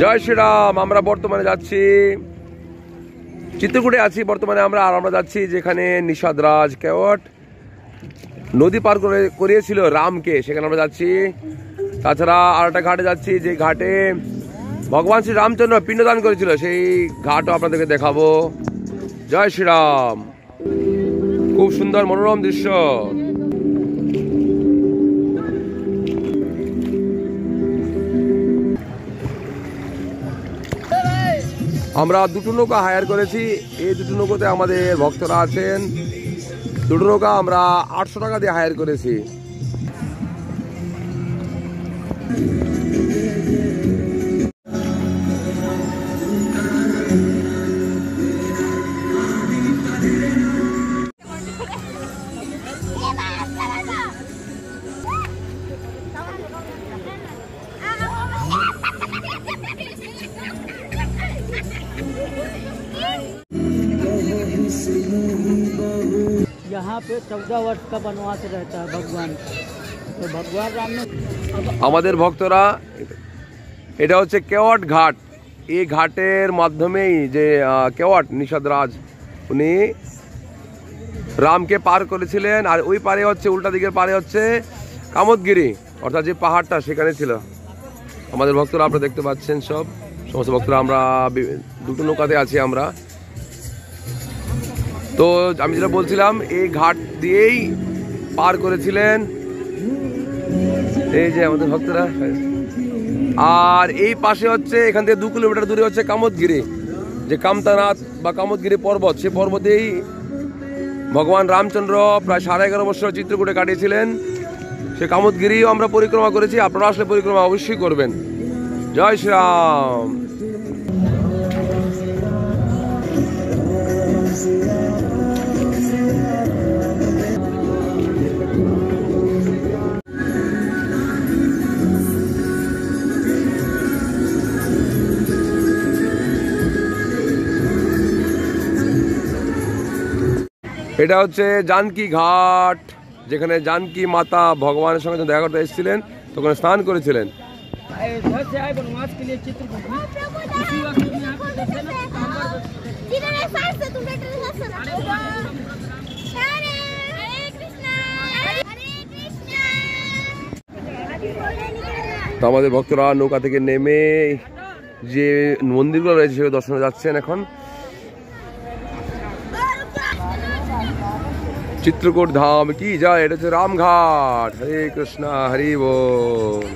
জয় শ্রীরাম। আমরা বর্তমানে যাচ্ছি চিত্রকূটে আছি বর্তমানে আমরা যাচ্ছি যেখানে নিষাদরাজ কেওট নদী পার করিয়েছিল রামকে, সেখানে আমরা যাচ্ছি। তাছাড়া আর একটা ঘাটে যাচ্ছি যে ঘাটে ভগবান শ্রী রামচন্দ্র পিণ্ডদান করেছিল, সেই ঘাটও আপনাদেরকে দেখাবো। জয় শ্রীরাম। খুব সুন্দর মনোরম দৃশ্য। আমরা দুটো নৌকা হায়ার করেছি। এই দুটো নৌকাতে আমাদের ভক্তরা আছেন। দুটো নৌকা আমরা 800 টাকা দিয়ে হায়ার করেছি। यहाँ पे 14 वर्ष का वनवास रहता है भगवान, तो भगवान राम ने আমাদের ভক্তরা এটা হচ্ছে কেওট ঘাট। এই ঘাটের মাধ্যমেই যে কেওট নিষাদরাজ উনি রামকে পার করেছিলেন। আর ওই পারে হচ্ছে উল্টা দিকের পারে হচ্ছে কামতগিরি, অর্থাৎ যে পাহাড়টা সেখানে ছিল। আমাদের ভক্তরা আপনারা দেখতে পাচ্ছেন, সমস্ত ভক্তরা আমরা দুটো নৌকাতে আছি আমরা। তো আমি যেটা বলছিলাম, এই ঘাট দিয়েই পার করেছিলেন এই যে আমাদের ভক্তরা। আর এই পাশে হচ্ছে এখান থেকে 2 কিলোমিটার দূরে হচ্ছে কামতগিরি, যে কামতানাথ বা কামতগিরি পর্বত। সে পর্বতেই ভগবান রামচন্দ্র প্রায় 11.5 বছর চিত্রকূটে কাটিয়েছিলেন। সে কামতগিরিও আমরা পরিক্রমা করেছি। আপনারা আসলে পরিক্রমা অবশ্যই করবেন। জয় শ্রীরাম। এটা হচ্ছে জানকী ঘাট, যেখানে জানকী মাতা ভগবানের সঙ্গে দেখা করতে এসেছিলেন, তখন স্নান করেছিলেন। তো আমাদের ভক্তরা নৌকা থেকে নেমে যে মন্দিরগুলো রয়েছে সেগুলো দর্শনে যাচ্ছেন এখন। চিত্রকূট ধাম কি যায়, এটা হচ্ছে রামঘাট। হরে কৃষ্ণ, হরি বল।